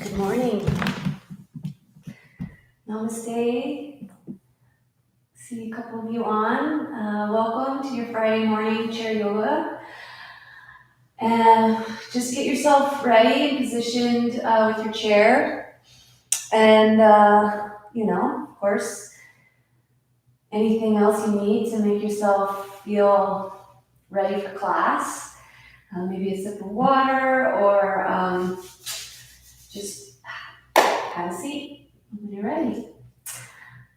Good morning. Namaste. See a couple of you on. Welcome to your Friday morning chair yoga. And just get yourself ready and positioned with your chair. And, of course, anything else you need to make yourself feel ready for class. Maybe a sip of water or just have a seat when you're ready.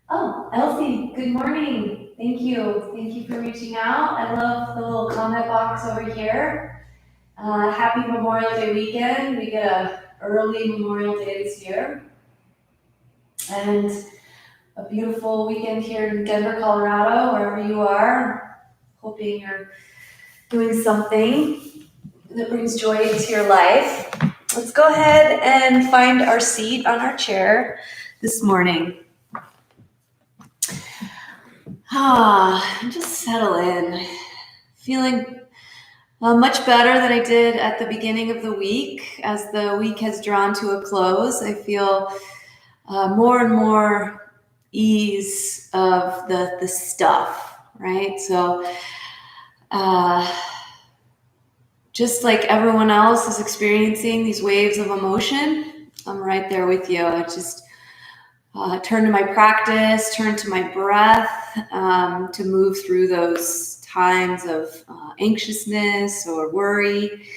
Oh, Elsie, good morning. Thank you. Thank you for reaching out. I love the little comment box over here. Happy Memorial Day weekend. We get a early Memorial Day this year. And a beautiful weekend here in Denver, Colorado, wherever you are. Hoping you're doing something that brings joy into your life. Let's go ahead and find our seat on our chair this morning. Just settle in. Feeling much better than I did at the beginning of the week. As the week has drawn to a close, I feel more and more ease of the stuff, right? So just like everyone else is experiencing these waves of emotion, I'm right there with you. I just turn to my practice, turn to my breath to move through those times of anxiousness or worry.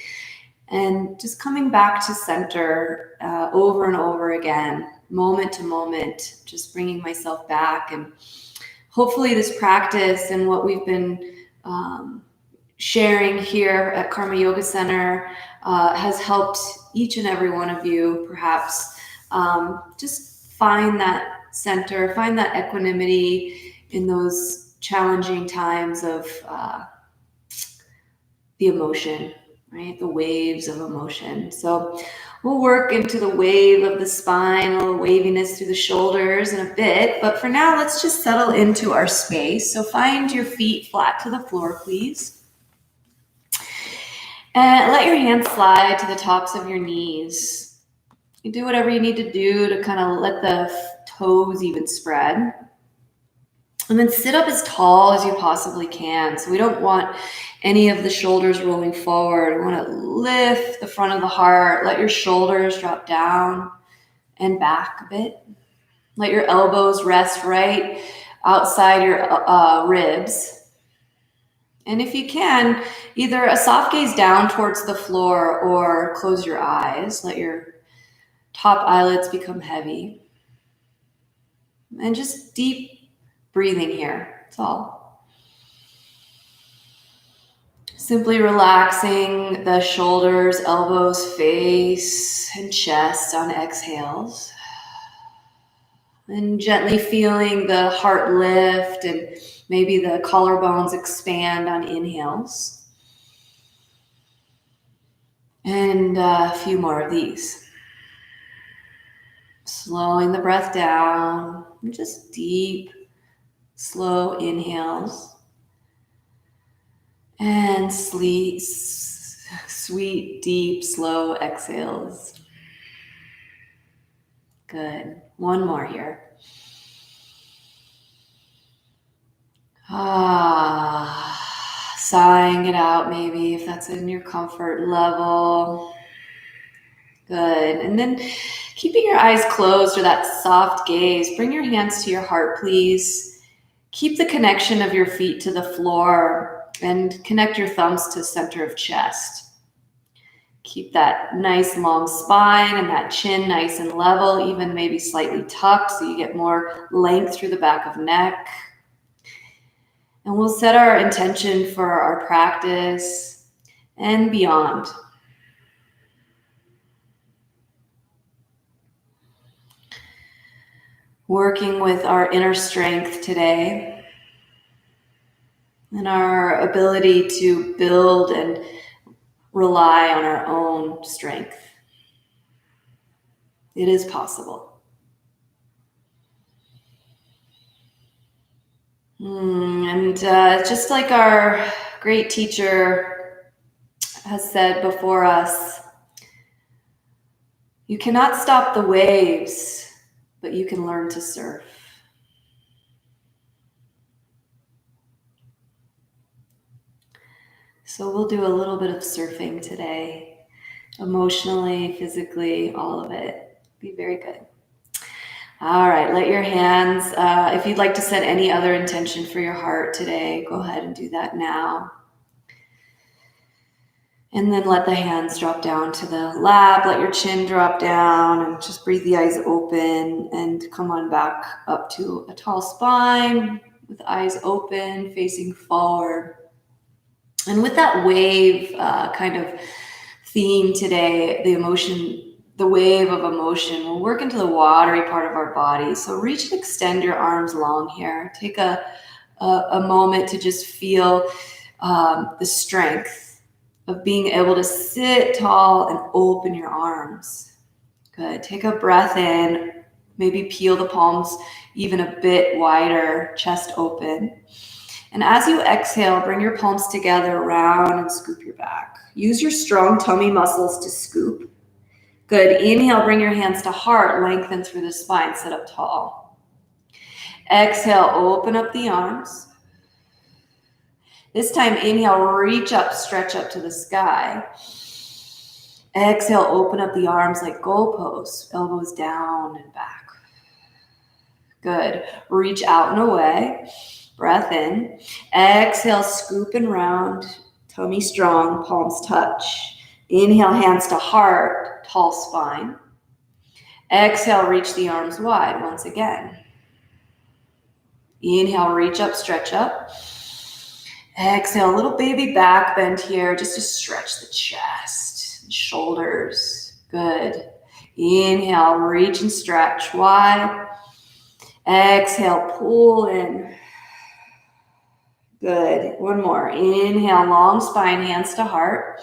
And just coming back to center over and over again, moment to moment, just bringing myself back. And hopefully this practice and what we've been sharing here at Karma Yoga Center has helped each and every one of you perhaps just find that center, find that equanimity in those challenging times of the emotion, right? The waves of emotion. So we'll work into the wave of the spine, a little waviness through the shoulders in a bit. But for now, let's just settle into our space. So find your feet flat to the floor, please. And let your hands slide to the tops of your knees. You do whatever you need to do to kind of let the toes even spread. And then sit up as tall as you possibly can. So we don't want any of the shoulders rolling forward. We want to lift the front of the heart. Let your shoulders drop down and back a bit. Let your elbows rest right outside your ribs. And if you can, either a soft gaze down towards the floor or close your eyes. Let your top eyelids become heavy. And just deep breathing here. That's all. Simply relaxing the shoulders, elbows, face, and chest on exhales. And gently feeling the heart lift and maybe the collarbones expand on inhales. And a few more of these. Slowing the breath down, just deep, slow inhales. And sweet, deep, slow exhales. Good. One more here. Sighing it out maybe if that's in your comfort level. Good. And then keeping your eyes closed or that soft gaze, bring your hands to your heart, please. Keep the connection of your feet to the floor and connect your thumbs to center of chest. Keep that nice long spine and that chin nice and level, even maybe slightly tucked so you get more length through the back of neck. And we'll set our intention for our practice and beyond. Working with our inner strength today and our ability to build and rely on our own strength. It is possible. And just like our great teacher has said before us, you cannot stop the waves, but you can learn to surf. So we'll do a little bit of surfing today, emotionally, physically, all of it. Be very good. All right, let your hands, if you'd like to set any other intention for your heart today, go ahead and do that now. And then let the hands drop down to the lap, let your chin drop down, and just breathe the eyes open and come on back up to a tall spine with eyes open, facing forward. And with that wave kind of theme today, the wave of emotion, we'll work into the watery part of our body. So reach and extend your arms long here. Take a moment to just feel the strength of being able to sit tall and open your arms. Good. Take a breath in, maybe peel the palms even a bit wider, chest open. And as you exhale, bring your palms together, round and scoop your back. Use your strong tummy muscles to scoop. Good. Inhale, bring your hands to heart, lengthen through the spine, sit up tall. Exhale, open up the arms. This time, inhale, reach up, stretch up to the sky. Exhale, open up the arms like goalposts, elbows down and back. Good. Reach out and away. Breath in. Exhale, scoop and round. Tummy strong, palms touch. Inhale, hands to heart, tall spine. Exhale, reach the arms wide once again. Inhale, reach up, stretch up. Exhale, little baby back bend here, just to stretch the chest and shoulders. Good. Inhale, reach and stretch wide. Exhale, pull in. Good. One more. Inhale, long spine, hands to heart.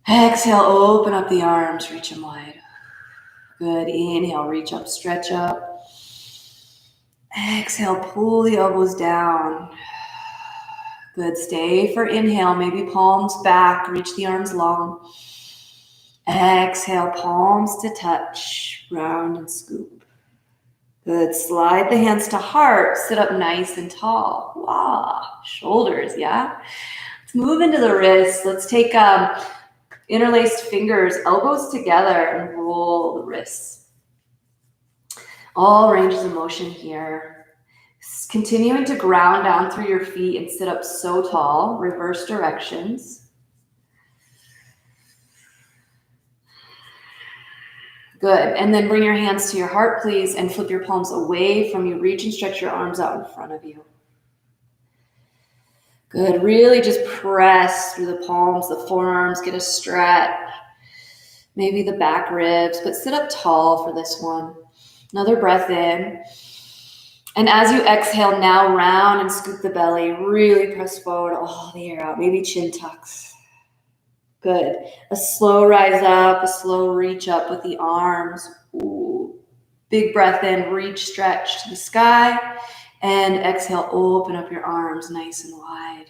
Exhale, open up the arms, reach them wide. Good. Inhale, reach up, stretch up. Exhale, pull the elbows down. Good. Stay for inhale, maybe palms back, reach the arms long. Exhale, palms to touch, round and scoop. Good. Slide the hands to heart, sit up nice and tall. Wow. Shoulders, yeah? Let's move into the wrists. Let's take interlaced fingers, elbows together, and roll the wrists. All ranges of motion here. Continuing to ground down through your feet and sit up so tall, reverse directions. Good. And then bring your hands to your heart, please, and flip your palms away from you. Reach and stretch your arms out in front of you. Good. Really just press through the palms, the forearms, get a stretch. Maybe the back ribs, but sit up tall for this one. Another breath in. And as you exhale, now round and scoop the belly. Really press forward all the air out. Maybe chin tucks. Good. A slow rise up, a slow reach up with the arms. Ooh. Big breath in, reach, stretch to the sky. And exhale, open up your arms nice and wide.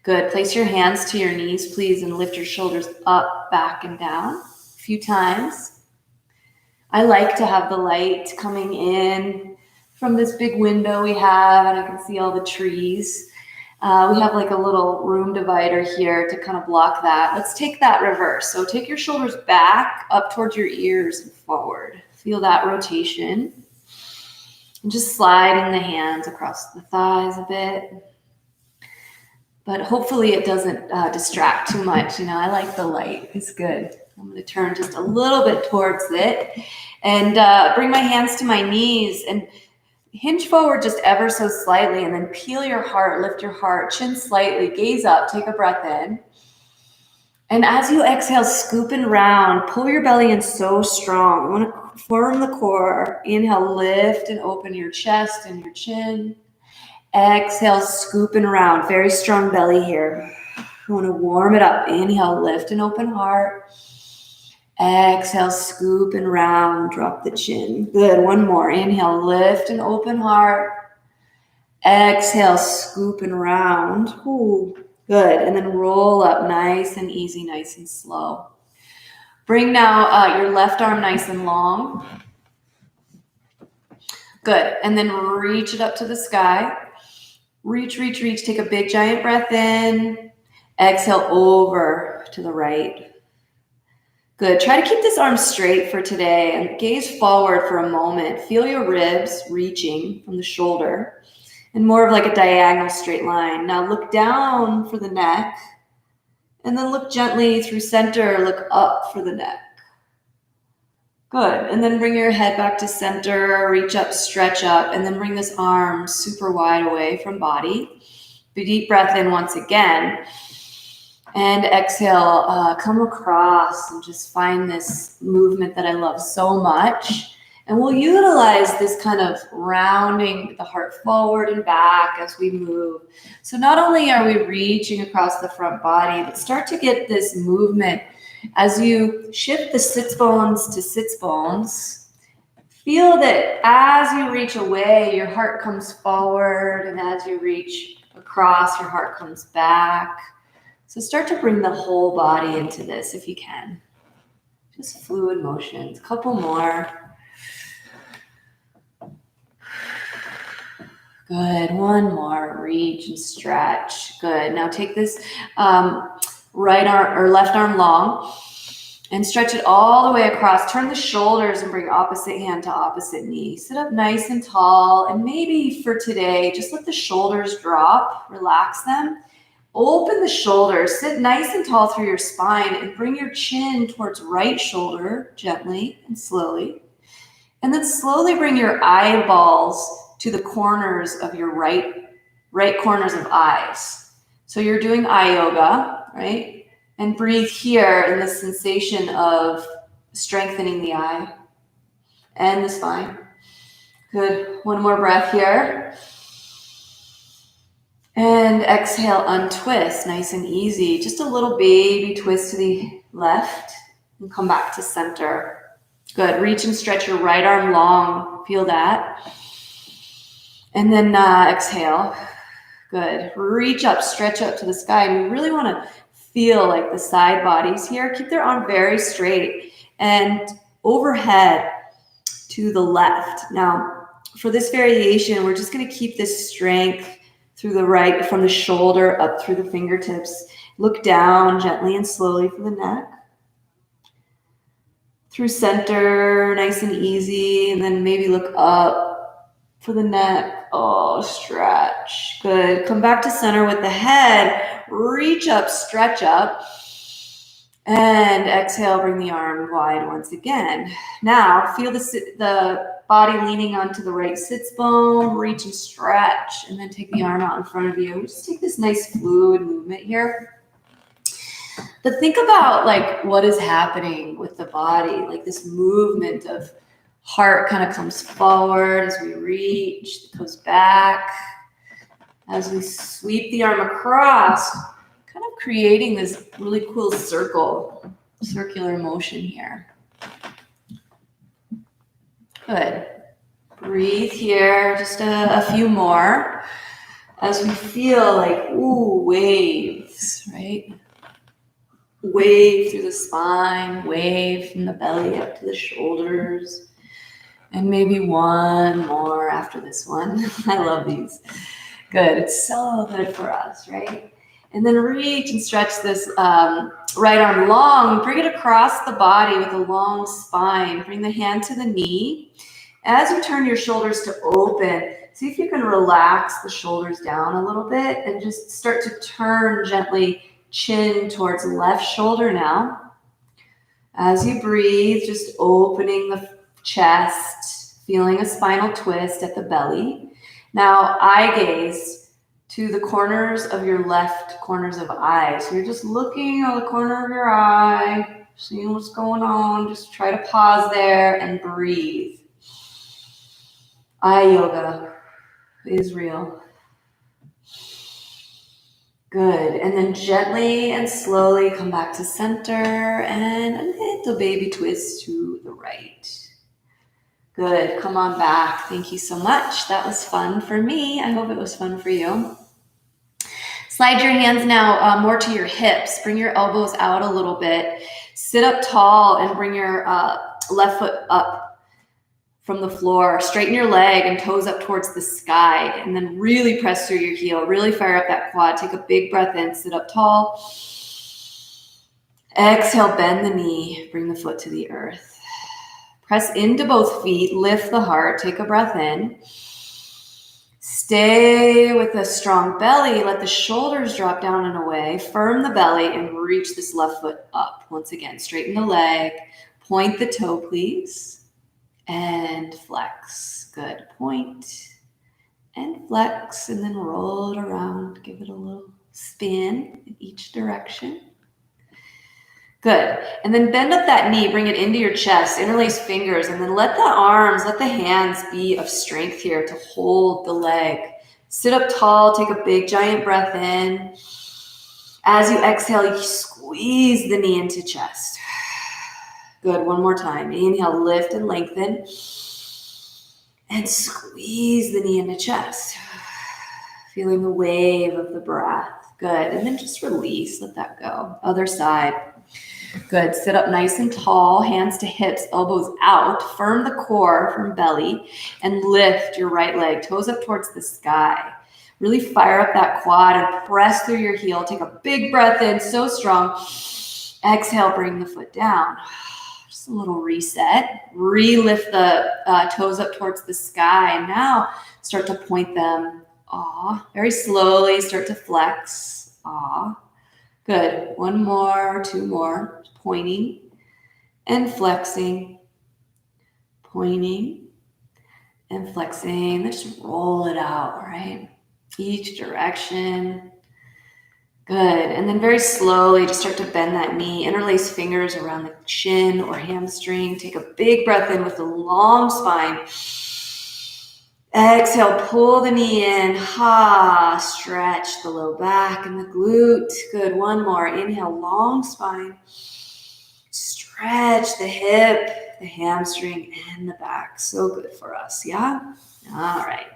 Good. Place your hands to your knees, please, and lift your shoulders up, back, and down a few times. I like to have the light coming in from this big window we have, and I can see all the trees. We have like a little room divider here to kind of block that. Let's take that reverse. So take your shoulders back, up towards your ears and forward. Feel that rotation. And just sliding the hands across the thighs a bit. But hopefully it doesn't distract too much. You know, I like the light. It's good. I'm going to turn just a little bit towards it and bring my hands to my knees and hinge forward just ever so slightly, and then peel your heart, lift your heart, chin slightly, gaze up, take a breath in. And as you exhale, scoop and round, pull your belly in so strong. You want to form the core. Inhale, lift and open your chest and your chin. Exhale, scoop and round. Very strong belly here. You want to warm it up. Inhale, lift and open heart. Exhale, scoop and round, drop the chin. Good, one more. Inhale, lift and open heart. Exhale, scoop and round. Ooh, good, and then roll up nice and easy, nice and slow. Bring now your left arm nice and long. Good, and then reach it up to the sky. Reach, reach, reach. Take a big giant breath in. Exhale over to the right. Good. Try to keep this arm straight for today and gaze forward for a moment. Feel your ribs reaching from the shoulder and more of like a diagonal straight line. Now look down for the neck and then look gently through center. Look up for the neck. Good. And then bring your head back to center, reach up, stretch up, and then bring this arm super wide away from body. Deep breath in once again. And exhale, come across and just find this movement that I love so much. And we'll utilize this kind of rounding the heart forward and back as we move. So not only are we reaching across the front body, but start to get this movement as you shift the sits bones to sits bones. Feel that as you reach away, your heart comes forward, and as you reach across, your heart comes back. So start to bring the whole body into this if you can. Just fluid motions. A couple more. Good. One more. Reach and stretch. Good. Now take this right arm or left arm long and stretch it all the way across. Turn the shoulders and bring opposite hand to opposite knee. Sit up nice and tall. And maybe for today, just let the shoulders drop. Relax them. Open the shoulders, sit nice and tall through your spine, and bring your chin towards right shoulder gently and slowly. And then slowly bring your eyeballs to the corners of your right corners of eyes. So you're doing eye yoga, right? And breathe here in the sensation of strengthening the eye and the spine. Good. One more breath here. And exhale, untwist, nice and easy. Just a little baby twist to the left and come back to center. Good. Reach and stretch your right arm long. Feel that. And then exhale. Good. Reach up, stretch up to the sky. And you really want to feel like the side bodies here. Keep their arm very straight and overhead to the left. Now, for this variation, we're just going to keep this strength through the right, from the shoulder up through the fingertips. Look down gently and slowly for the neck. Through center, nice and easy. And then maybe look up for the neck. Oh, stretch. Good. Come back to center with the head. Reach up, stretch up. And exhale, bring the arm wide once again. Now, feel the body leaning onto the right sits bone. Reach and stretch, and then take the arm out in front of you. Just take this nice fluid movement here. But think about like what is happening with the body, like this movement of heart kind of comes forward as we reach, goes back. As we sweep the arm across, kind of creating this really cool circular motion here. Good. Breathe here, just a few more as we feel like, ooh, waves, right? Wave through the spine, wave from the belly up to the shoulders. And maybe one more after this one. I love these. Good. It's so good for us, right? And then reach and stretch this right arm long. Bring it across the body with a long spine. Bring the hand to the knee. As you turn your shoulders to open, see if you can relax the shoulders down a little bit and just start to turn gently, chin towards left shoulder now. As you breathe, just opening the chest, feeling a spinal twist at the belly. Now, eye gaze to the corners of your left corners of eyes. So you're just looking at the corner of your eye, seeing what's going on. Just try to pause there and breathe. Eye yoga is real. Good. And then gently and slowly come back to center and a little baby twist to the right. Good. Come on back. Thank you so much. That was fun for me. I hope it was fun for you. Slide your hands now more to your hips. Bring your elbows out a little bit. Sit up tall and bring your left foot up from the floor. Straighten your leg and toes up towards the sky. And then really press through your heel. Really fire up that quad. Take a big breath in. Sit up tall. Exhale, bend the knee. Bring the foot to the earth. Press into both feet. Lift the heart. Take a breath in. Stay with a strong belly. Let the shoulders drop down and away. Firm the belly and reach this left foot up. Once again, straighten the leg. Point the toe, please. And flex. Good. Point and flex, and then roll it around. Give it a little spin in each direction. Good. And then bend up that knee, bring it into your chest, interlace fingers, and then let the arms, let the hands be of strength here to hold the leg. Sit up tall, take a big giant breath in. As you exhale, you squeeze the knee into chest. Good. One more time. Inhale, lift and lengthen. And squeeze the knee into chest. Feeling the wave of the breath. Good. And then just release. Let that go. Other side. Good. Sit up nice and tall. Hands to hips, elbows out. Firm the core from belly. And lift your right leg. Toes up towards the sky. Really fire up that quad and press through your heel. Take a big breath in. So strong. Exhale. Bring the foot down. Just a little reset. Re-lift the toes up towards the sky. And now start to point them. Very slowly start to flex. Ah. Good. One more, two more. Pointing and flexing. Pointing and flexing. Let's just roll it out, right? Each direction. Good. And then very slowly just start to bend that knee. Interlace fingers around the shin or hamstring. Take a big breath in with a long spine. Exhale, pull the knee in. Stretch the low back and the glute. Good. One more. Inhale, long spine. Stretch the hip, the hamstring, and the back. So good for us, yeah? All right.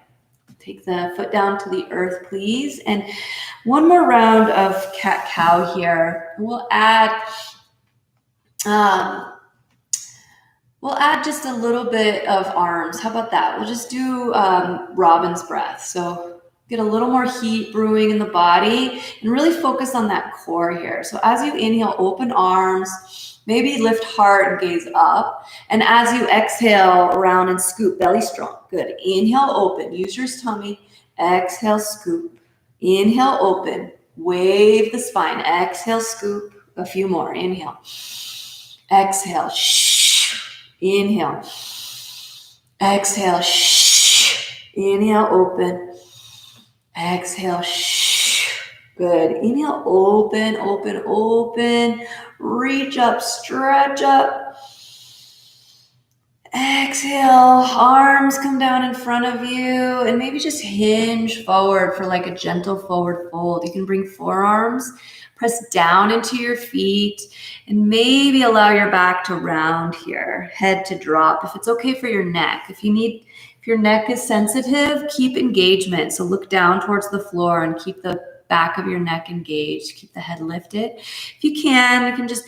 Take the foot down to the earth, please. And one more round of cat-cow here. We'll add just a little bit of arms. How about that? We'll just do robin's breath. So get a little more heat brewing in the body and really focus on that core here. So as you inhale, open arms, maybe lift heart and gaze up. And as you exhale, round and scoop, belly strong. Good. Inhale, open. Use your tummy. Exhale, scoop. Inhale, open. Wave the spine. Exhale, scoop. A few more. Inhale. Exhale. Inhale. Exhale. Inhale, open. Exhale. Good. Inhale, open, open, open. Reach up, stretch up. Exhale, arms come down in front of you and maybe just hinge forward for like a gentle forward fold. You can bring forearms, press down into your feet, and maybe allow your back to round here, head to drop. If it's okay for your neck, if your neck is sensitive, keep engagement. So look down towards the floor and keep the back of your neck engaged. Keep the head lifted. If you can just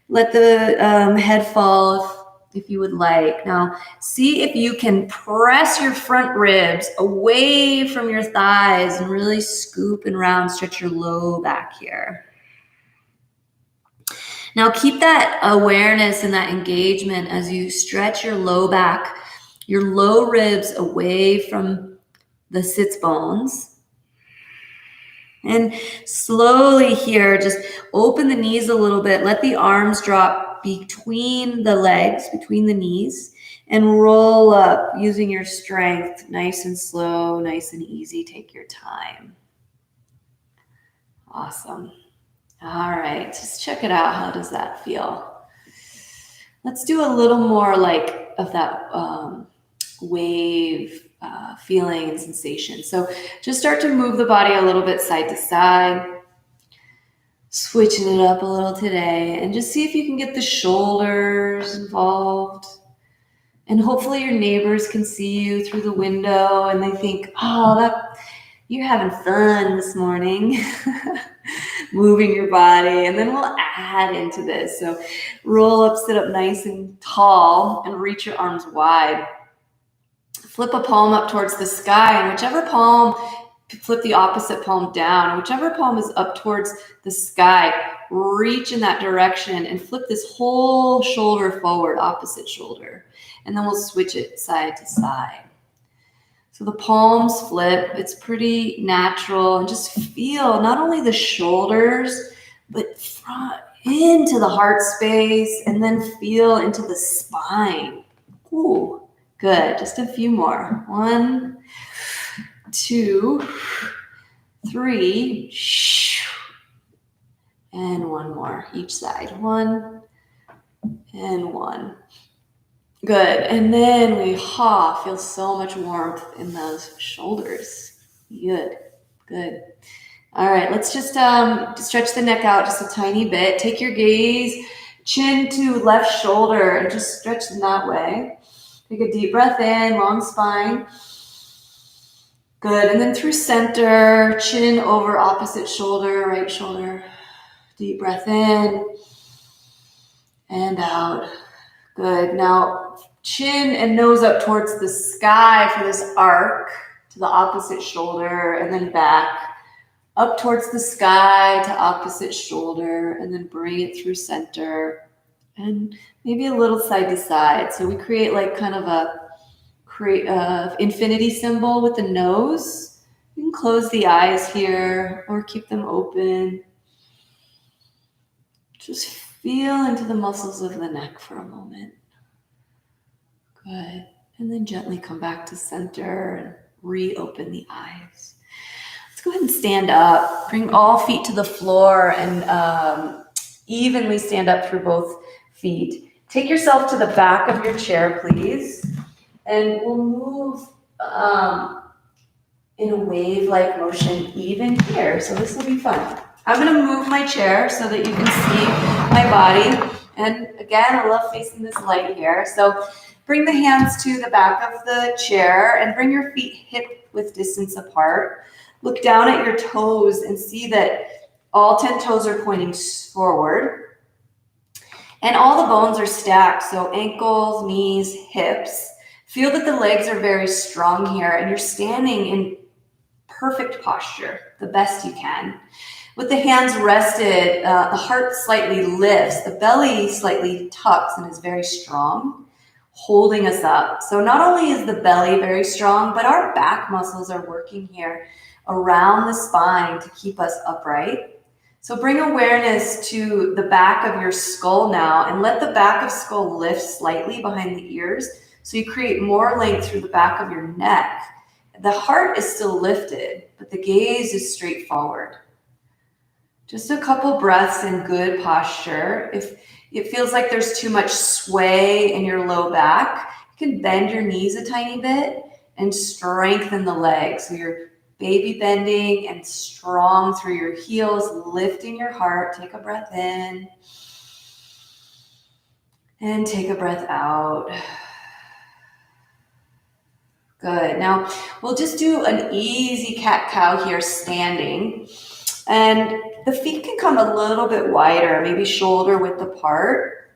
let the head fall if you would like. Now, see if you can press your front ribs away from your thighs and really scoop and round, stretch your low back here. Now, keep that awareness and that engagement as you stretch your low back, your low ribs away from the sits bones. And slowly here, just open the knees a little bit. Let the arms drop between the legs, between the knees, and roll up using your strength. Nice and slow, nice and easy. Take your time. Awesome. All right, just check it out. How does that feel? Let's do a little more like of that wave feeling and sensation. So just start to move the body a little bit side to side. Switching it up a little today, and just see if you can get the shoulders involved. And hopefully your neighbors can see you through the window and they think, you're having fun this morning, moving your body. And then we'll add into this. So roll up, sit up nice and tall, and reach your arms wide. Flip a palm up towards the sky, and whichever palm, flip the opposite palm down. Whichever palm is up towards the sky, reach in that direction and flip this whole shoulder forward, opposite shoulder. And then we'll switch it side to side. So the palms flip. It's pretty natural. And just feel not only the shoulders, but front into the heart space, and then feel into the spine. Ooh, good. Just a few more. 1, 2, 3, and one more each side. 1 and 1. Good. And then we feel so much warmth in those shoulders. Good. All right, let's just stretch the neck out just a tiny bit. Take your gaze, chin to left shoulder, and just stretch them that way. Take a deep breath in, long spine. Good, and then through center, chin over opposite shoulder, right shoulder. Deep breath in and out. Good, now chin and nose up towards the sky for this arc to the opposite shoulder, and then back. Up towards the sky to opposite shoulder, and then bring it through center, and maybe a little side to side. So we create like kind of a infinity symbol with the nose, You can close the eyes here or keep them open. Just feel into the muscles of the neck for a moment. Good. And then gently come back to center and reopen the eyes. Let's go ahead and stand up. Bring all feet to the floor and evenly stand up through both feet. Take yourself to the back of your chair, please. And we'll move in a wave-like motion even here. So this will be fun. I'm going to move my chair so that you can see my body. And again, I love facing this light here. So bring the hands to the back of the chair and bring your feet hip-width distance apart. Look down at your toes and see that all 10 toes are pointing forward. And all the bones are stacked, so ankles, knees, hips. Feel that the legs are very strong here and you're standing in perfect posture, the best you can. With the hands rested, the heart slightly lifts, the belly slightly tucks and is very strong, holding us up. So not only is the belly very strong, but our back muscles are working here around the spine to keep us upright. So bring awareness to the back of your skull now and let the back of skull lift slightly behind the ears so you create more length through the back of your neck. The heart is still lifted, but the gaze is straight forward. Just a couple breaths in good posture. If it feels like there's too much sway in your low back, you can bend your knees a tiny bit and strengthen the legs. So you're baby bending and strong through your heels, lifting your heart. Take a breath in and take a breath out. Good. Now we'll just do an easy cat-cow here standing. And the feet can come a little bit wider, maybe shoulder width apart.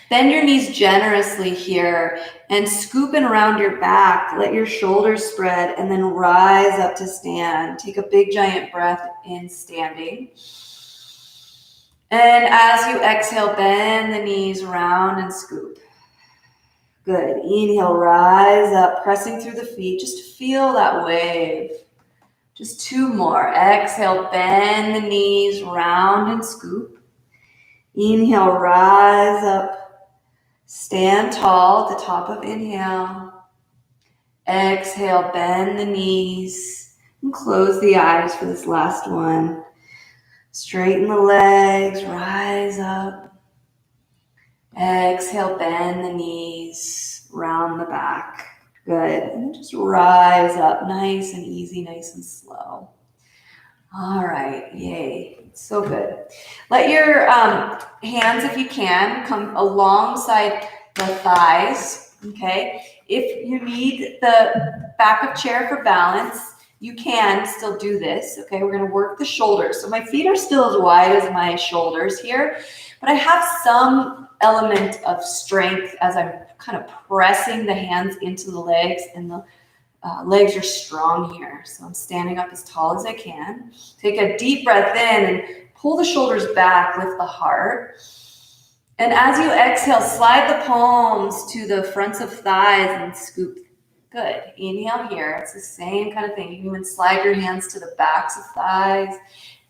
Bend your knees generously here and scoop in around your back. Let your shoulders spread and then rise up to stand. Take a big giant breath in standing. And as you exhale, bend the knees round and scoop. Good. Inhale, rise up, pressing through the feet. Just feel that wave. Just two more. Exhale, bend the knees, round and scoop. Inhale, rise up. Stand tall at the top of inhale. Exhale, bend the knees and close the eyes for this last one. Straighten the legs, rise up. Exhale, bend the knees, round the back. Good. And just rise up, nice and easy, nice and slow. All right, yay, so good. Let your hands, if you can, come alongside the thighs, okay? If you need the back of chair for balance, you can still do this, okay? We're gonna work the shoulders. So my feet are still as wide as my shoulders here, but I have some element of strength as I'm kind of pressing the hands into the legs, and the legs are strong here. So I'm standing up as tall as I can. Take a deep breath in and pull the shoulders back, lift the heart. And as you exhale, slide the palms to the fronts of thighs and scoop. Good. Inhale here. It's the same kind of thing. You can even slide your hands to the backs of thighs.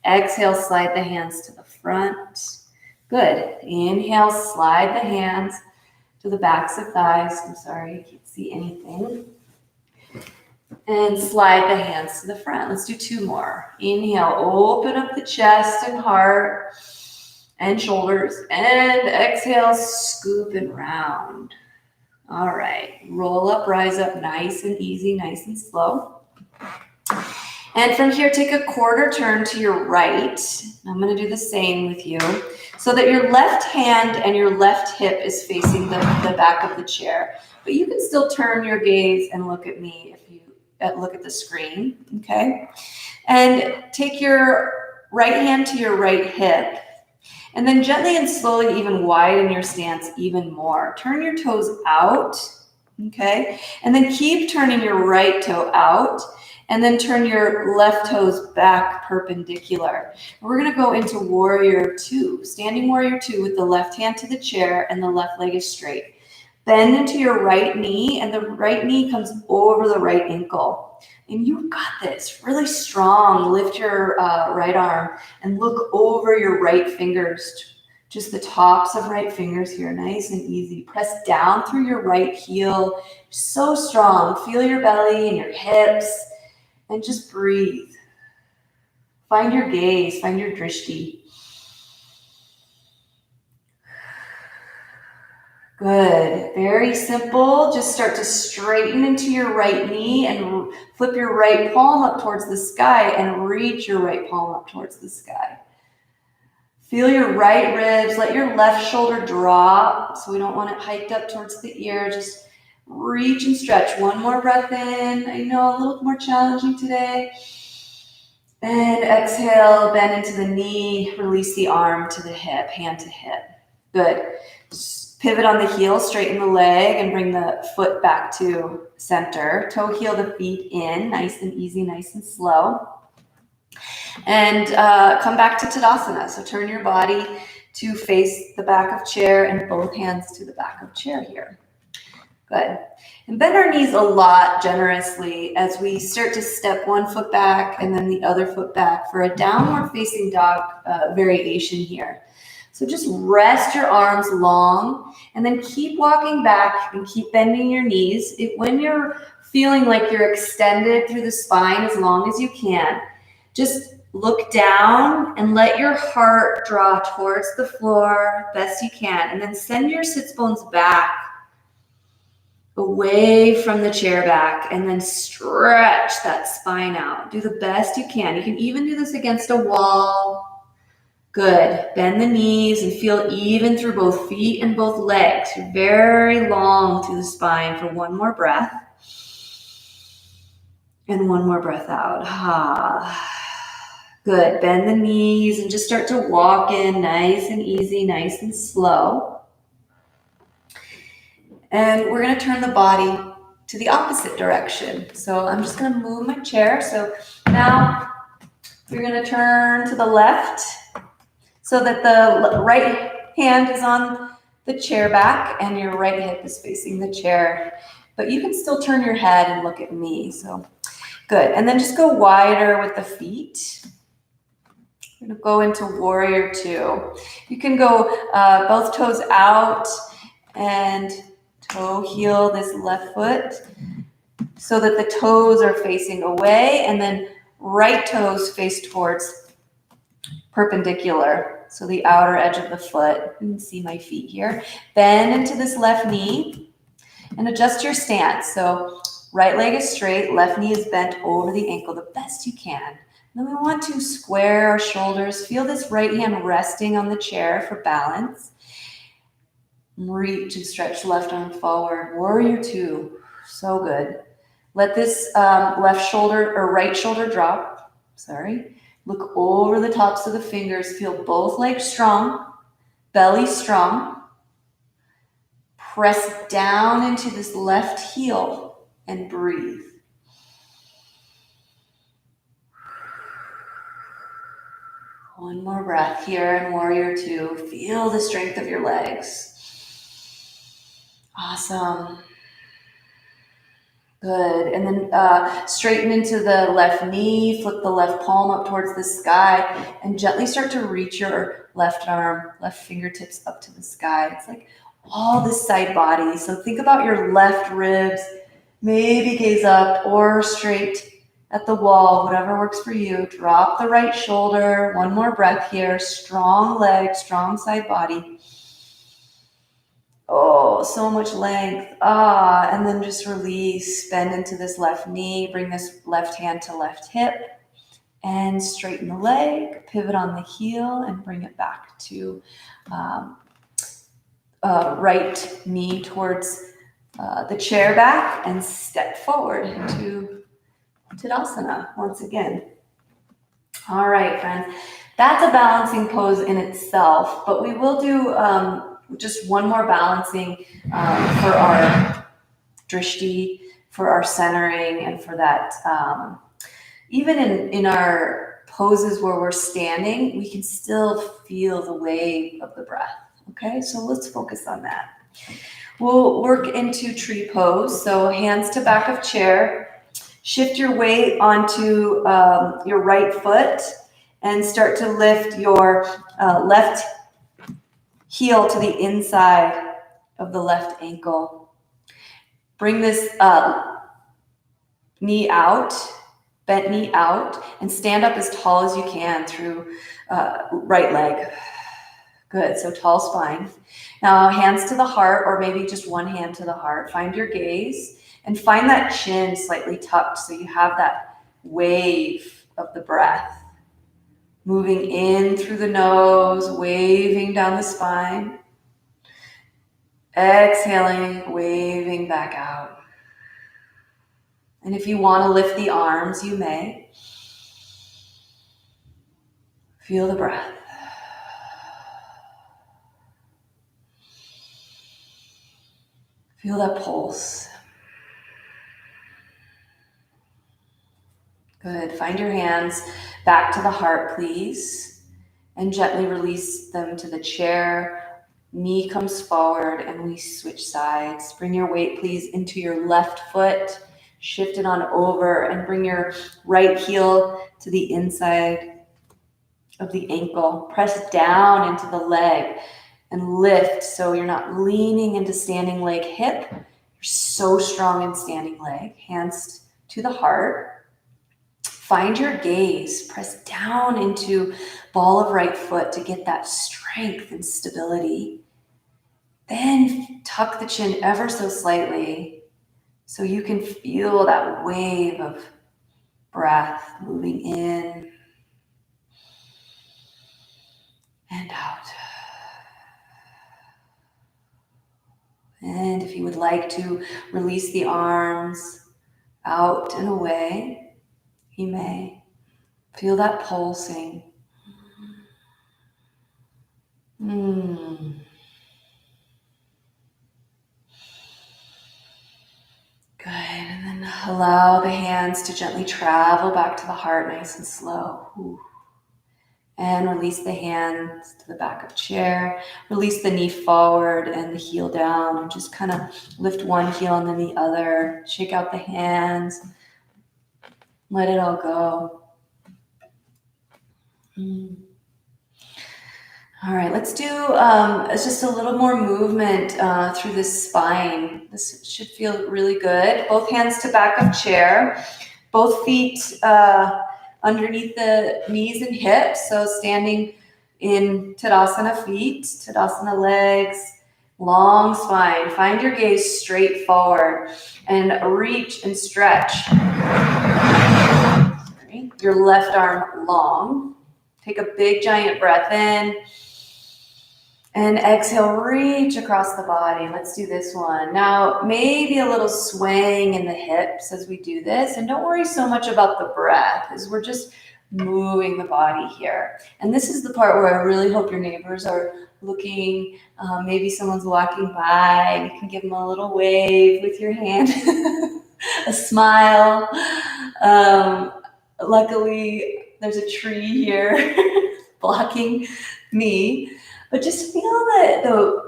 Exhale, slide the hands to the front. Good. Inhale, slide the hands to the backs of thighs. I'm sorry, I can't see anything. And slide the hands to the front. Let's do two more. Inhale, open up the chest and heart and shoulders. And exhale, scoop and round. All right, roll up, rise up, nice and easy, nice and slow. And from here, take a quarter turn to your right. I'm going to do the same with you so that your left hand and your left hip is facing the back of the chair. But you can still turn your gaze and look at me if you look at the screen, okay? And take your right hand to your right hip. And then gently and slowly even widen your stance even more. Turn your toes out, okay? And then keep turning your right toe out. And then turn your left toes back perpendicular. And we're gonna go into warrior two, standing warrior two with the left hand to the chair and the left leg is straight. Bend into your right knee, and the right knee comes over the right ankle. And you've got this, really strong. Lift your right arm and look over your right fingers, just the tops of right fingers here, nice and easy. Press down through your right heel, so strong. Feel your belly and your hips, and just breathe. Find your gaze, find your drishti. Good, very simple. Just start to straighten into your right knee and flip your right palm up towards the sky and reach your right palm up towards the sky. Feel your right ribs, let your left shoulder drop, so we don't want it hiked up towards the ear. Just reach and stretch. One more breath in. I know, a little more challenging today. And exhale, bend into the knee, release the arm to the hip, hand to hip. Good. Just pivot on the heel, straighten the leg, and bring the foot back to center. Toe heel the feet in, nice and easy, nice and slow. And come back to Tadasana. So turn your body to face the back of chair and both hands to the back of chair here. Good. And bend our knees a lot generously as we start to step one foot back and then the other foot back for a downward facing dog variation here. So just rest your arms long and then keep walking back and keep bending your knees. When you're feeling like you're extended through the spine as long as you can, just look down and let your heart draw towards the floor best you can, and then send your sits bones back away from the chair back, and then stretch that spine out. Do the best you can. You can even do this against a wall. Good. Bend the knees and feel even through both feet and both legs. You're very long through the spine for one more breath. And one more breath out. Good. Bend the knees and just start to walk in nice and easy, nice and slow. And we're going to turn the body to the opposite direction. So I'm just going to move my chair. So now you're going to turn to the left so that the right hand is on the chair back and your right hip is facing the chair. But you can still turn your head and look at me. So good. And then just go wider with the feet. We're going to go into warrior two. You can go both toes out and toe heel this left foot so that the toes are facing away, and then right toes face towards perpendicular. So the outer edge of the foot. You can see my feet here. Bend into this left knee and adjust your stance. So right leg is straight, left knee is bent over the ankle the best you can. Then we want to square our shoulders. Feel this right hand resting on the chair for balance. Reach and stretch left arm forward. Warrior two. So good. Let this left shoulder or right shoulder drop. Sorry. Look over the tops of the fingers. Feel both legs strong. Belly strong. Press down into this left heel and breathe. One more breath here in warrior two. Feel the strength of your legs. Awesome. Good. And then straighten into the left knee, flip the left palm up towards the sky, and gently start to reach your left arm, left fingertips up to the sky. It's like all this side body. So think about your left ribs, maybe gaze up or straight at the wall, whatever works for you. Drop the right shoulder. One more breath here. Strong legs, strong side body. Oh, so much length. And then just release, bend into this left knee, bring this left hand to left hip, and straighten the leg, pivot on the heel, and bring it back to right knee towards the chair back, and step forward into Tadasana once again. All right, friends. That's a balancing pose in itself, but we will do just one more balancing for our drishti, for our centering, and for that. Even in our poses where we're standing, we can still feel the wave of the breath. Okay, so let's focus on that. We'll work into tree pose. So hands to back of chair. Shift your weight onto your right foot and start to lift your left heel to the inside of the left ankle. Bring this knee out, bent knee out, and stand up as tall as you can through right leg. Good, so tall spine. Now hands to the heart, or maybe just one hand to the heart. Find your gaze and find that chin slightly tucked so you have that wave of the breath. Moving in through the nose, waving down the spine. Exhaling, waving back out. And if you want to lift the arms, you may. Feel the breath. Feel that pulse. Good. Find your hands back to the heart, please. And gently release them to the chair. Knee comes forward and we switch sides. Bring your weight, please, into your left foot. Shift it on over and bring your right heel to the inside of the ankle. Press down into the leg and lift so you're not leaning into standing leg hip. You're so strong in standing leg. Hands to the heart. Find your gaze. Press down into ball of right foot to get that strength and stability. Then tuck the chin ever so slightly so you can feel that wave of breath moving in and out. And if you would like to release the arms out and away, you may. Feel that pulsing. Good. And then allow the hands to gently travel back to the heart, nice and slow. Ooh. And release the hands to the back of chair. Release the knee forward and the heel down. And just kind of lift one heel and then the other. Shake out the hands. Let it all go. All right, let's do just a little more movement through the spine. This should feel really good. Both hands to back of chair. Both feet underneath the knees and hips. So standing in Tadasana feet, Tadasana legs, long spine. Find your gaze straight forward and reach and stretch. Your left arm long. Take a big giant breath in. And exhale, reach across the body. Let's do this one. Now, maybe a little swaying in the hips as we do this. And don't worry so much about the breath, as we're just moving the body here. And this is the part where I really hope your neighbors are looking. Maybe someone's walking by and you can give them a little wave with your hand, a smile. Luckily, there's a tree here blocking me. But just feel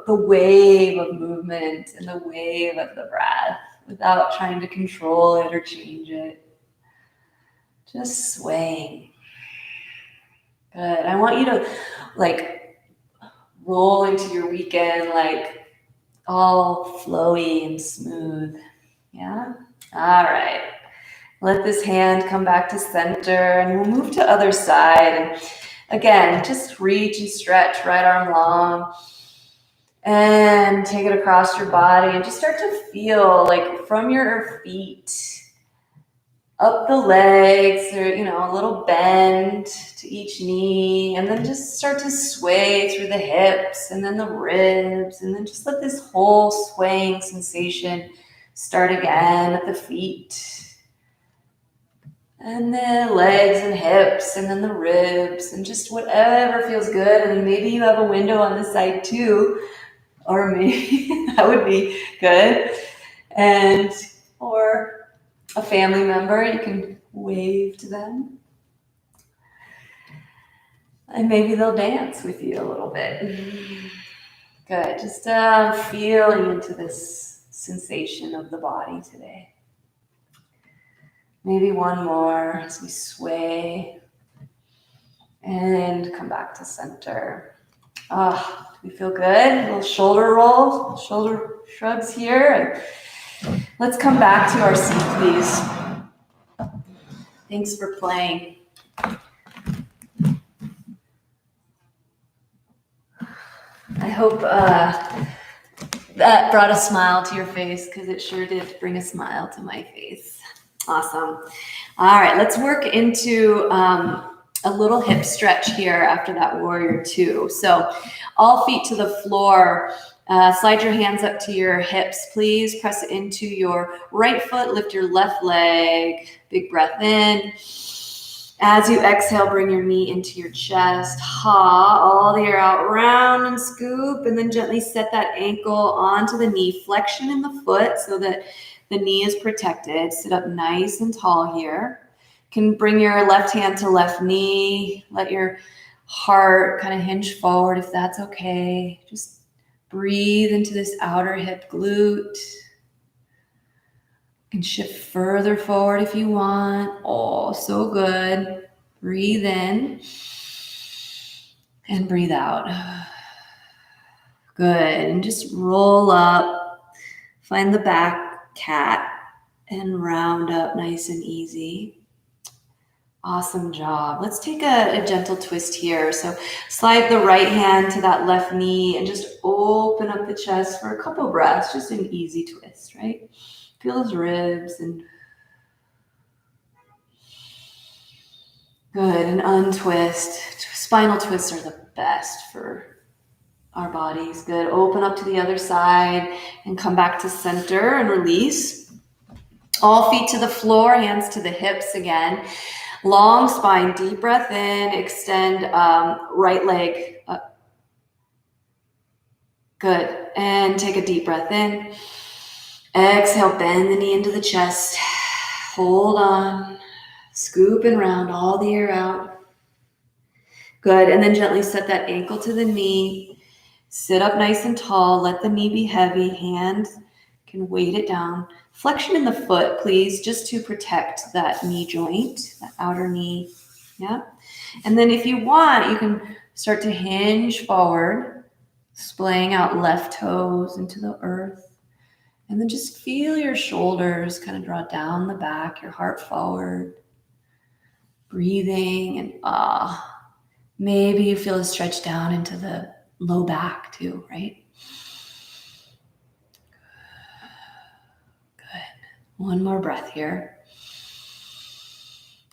the wave of movement and the wave of the breath without trying to control it or change it. Just swaying. Good. I want you to roll into your weekend all flowy and smooth. Yeah? All right. Let this hand come back to center and we'll move to other side. And again, just reach and stretch, right arm long, and take it across your body and just start to feel from your feet up the legs, or a little bend to each knee, and then just start to sway through the hips and then the ribs, and then just let this whole swaying sensation start again at the feet. And the legs and hips, and then the ribs, and just whatever feels good. And then maybe you have a window on the side too, or maybe that would be good. And or a family member, you can wave to them. And maybe they'll dance with you a little bit. Good. Just feeling into this sensation of the body today. Maybe one more as we sway and come back to center. Do we feel good? A little shoulder roll, shoulder shrugs here. And let's come back to our seat, please. Thanks for playing. I hope that brought a smile to your face, because it sure did bring a smile to my face. Awesome. All right, let's work into a little hip stretch here after that warrior two. So all feet to the floor. Slide your hands up to your hips, please. Press it into your right foot. Lift your left leg. Big breath in. As you exhale, bring your knee into your chest. Ha, all the air out, round and scoop, and then gently set that ankle onto the knee. Flexion in the foot so that the knee is protected. Sit up nice and tall here. You can bring your left hand to left knee. Let your heart kind of hinge forward if that's okay. Just breathe into this outer hip glute. You can shift further forward if you want. Oh, so good. Breathe in and breathe out. Good. And just roll up. Find the back cat and round up nice and easy. Awesome job. Let's take a gentle twist here. So slide the right hand to that left knee and just open up the chest for a couple breaths. Just an easy twist, right? Feel those ribs and good. And untwist. Spinal twists are the best for our bodies. Good. Open up to the other side and come back to center and release. All feet to the floor, hands to the hips again. Long spine, deep breath in, extend right leg up. Good. And take a deep breath in. Exhale, bend the knee into the chest. Hold on. Scoop and round all the air out. Good. And then gently set that ankle to the knee. Sit up nice and tall. Let the knee be heavy. Hand can weight it down. Flexion in the foot, please, just to protect that knee joint, that outer knee. Yeah. And then if you want, you can start to hinge forward, splaying out left toes into the earth. And then just feel your shoulders kind of draw down the back, your heart forward. Breathing and maybe you feel a stretch down into the low back too, right? Good. One more breath here.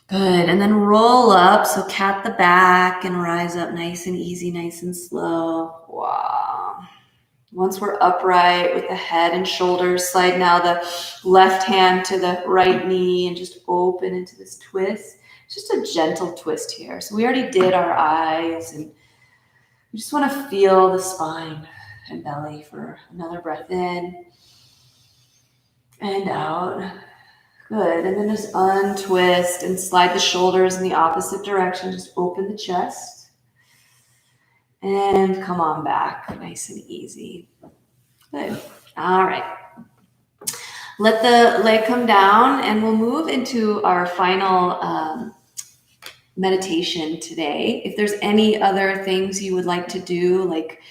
Good. And then roll up. So cat the back and rise up nice and easy, nice and slow. Wow. Once we're upright with the head and shoulders, slide now the left hand to the right knee and just open into this twist. Just a gentle twist here. So we already did our eyes, and we just want to feel the spine and belly for another breath in and out. Good. And then just untwist and slide the shoulders in the opposite direction. Just open the chest and come on back. Nice and easy. Good. All right. Let the leg come down and we'll move into our final meditation today. If there's any other things you would like to do, like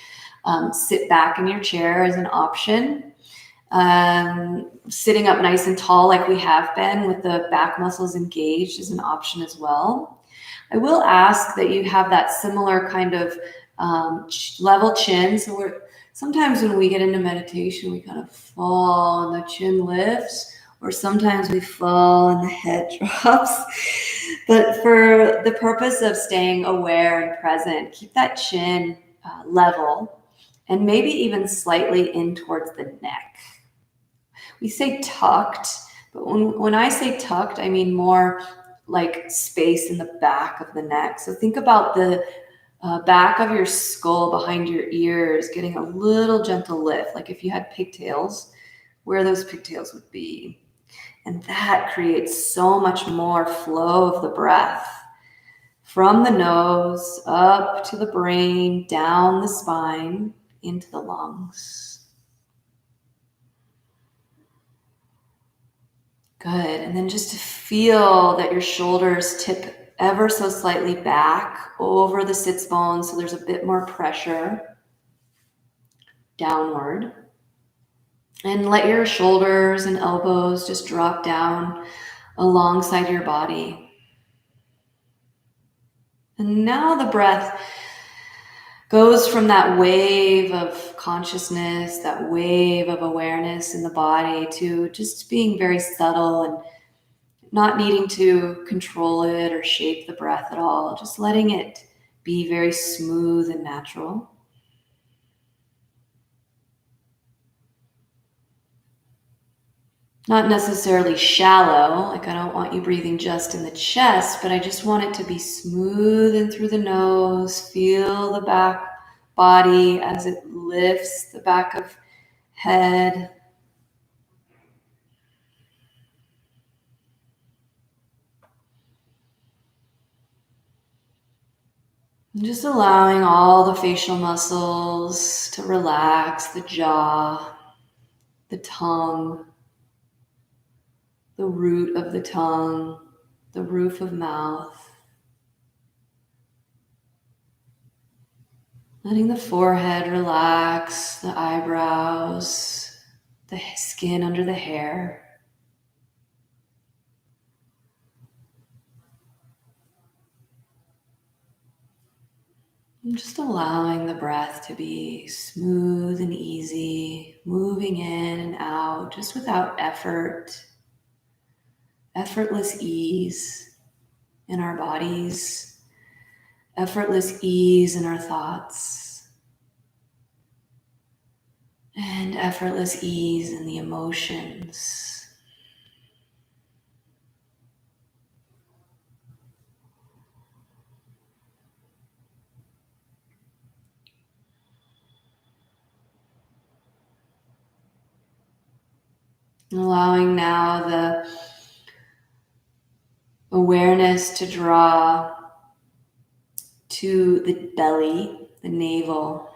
sit back in your chair as an option. Sitting up nice and tall like we have been with the back muscles engaged is an option as well. I will ask that you have that similar kind of level chin. So sometimes when we get into meditation, we kind of fall and the chin lifts, or sometimes we fall and the head drops. But for the purpose of staying aware and present, keep that chin level and maybe even slightly in towards the neck. We say tucked, but when I say tucked, I mean more like space in the back of the neck. So think about the back of your skull behind your ears getting a little gentle lift, like if you had pigtails, where those pigtails would be. And that creates so much more flow of the breath from the nose up to the brain, down the spine, into the lungs. Good. And then just to feel that your shoulders tip ever so slightly back over the sits bones, so there's a bit more pressure downward. And let your shoulders and elbows just drop down alongside your body. And now the breath goes from that wave of consciousness, that wave of awareness in the body, to just being very subtle and not needing to control it or shape the breath at all, just letting it be very smooth and natural. Not necessarily shallow, like I don't want you breathing just in the chest, but I just want it to be smooth and through the nose. Feel the back body as it lifts the back of head. And just allowing all the facial muscles to relax, the jaw, the tongue, the root of the tongue, the roof of mouth. Letting the forehead relax, the eyebrows, the skin under the hair. And just allowing the breath to be smooth and easy, moving in and out, just without effort. Effortless ease in our bodies, effortless ease in our thoughts, and effortless ease in the emotions. And allowing now the awareness to draw to the belly, the navel.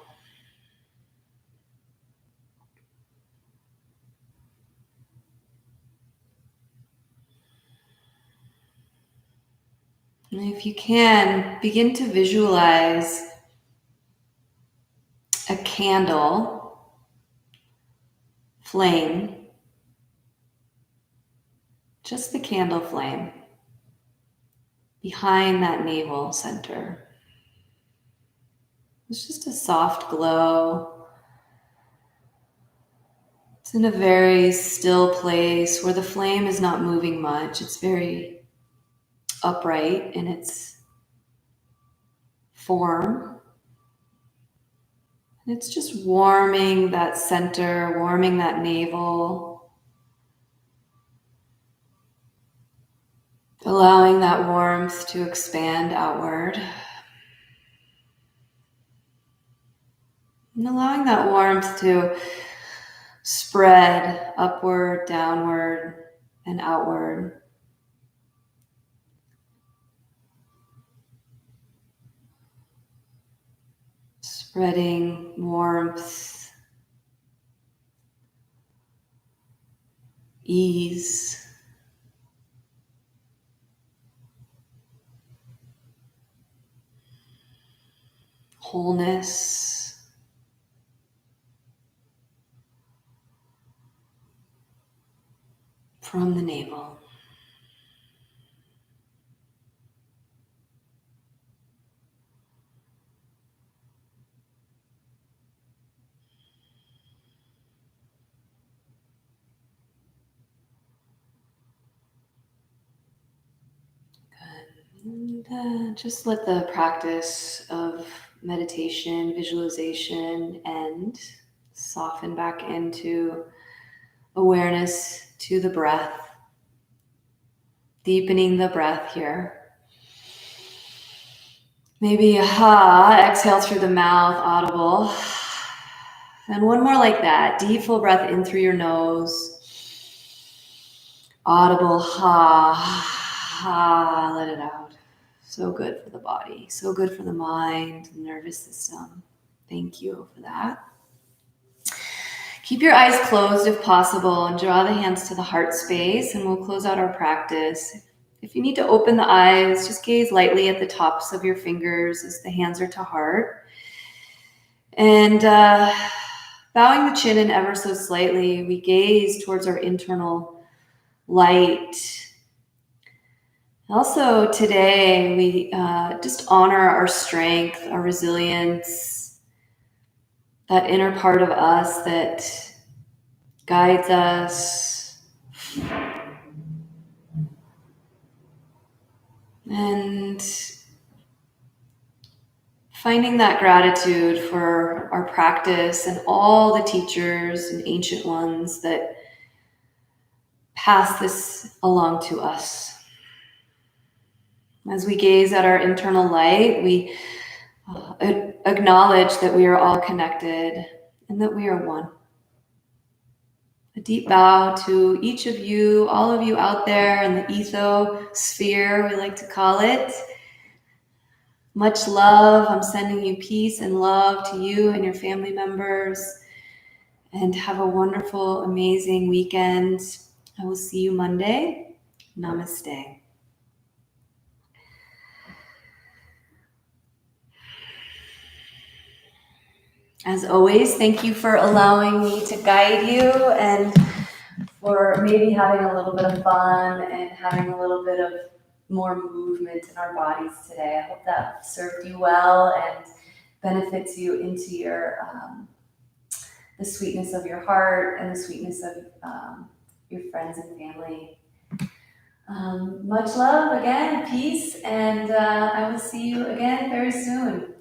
And if you can, begin to visualize a candle flame, just the candle flame, behind that navel center. It's just a soft glow. It's in a very still place where the flame is not moving much. It's very upright in its form. And it's just warming that center, warming that navel, allowing that warmth to expand outward. And allowing that warmth to spread upward, downward, and outward. Spreading warmth, ease, wholeness, from the navel. And just let the practice of meditation, visualization end. Soften back into awareness to the breath. Deepening the breath here. Maybe exhale through the mouth, audible. And one more like that. Deep full breath in through your nose. Audible, let it out. So good for the body, so good for the mind, the nervous system. Thank you for that. Keep your eyes closed if possible and draw the hands to the heart space, and we'll close out our practice. If you need to open the eyes, just gaze lightly at the tops of your fingers as the hands are to heart. And bowing the chin in ever so slightly, we gaze towards our internal light. Also today, we just honor our strength, our resilience, that inner part of us that guides us. And finding that gratitude for our practice and all the teachers and ancient ones that pass this along to us. As we gaze at our internal light, we acknowledge that we are all connected and that we are one. A deep bow to each of you, all of you out there in the ethosphere, we like to call it. Much love. I'm sending you peace and love to you and your family members. And have a wonderful, amazing weekend. I will see you Monday. Namaste. As always, thank you for allowing me to guide you and for maybe having a little bit of fun and having a little bit of more movement in our bodies today. I hope that served you well and benefits you into your the sweetness of your heart and the sweetness of your friends and family. Much love again, peace, and I will see you again very soon.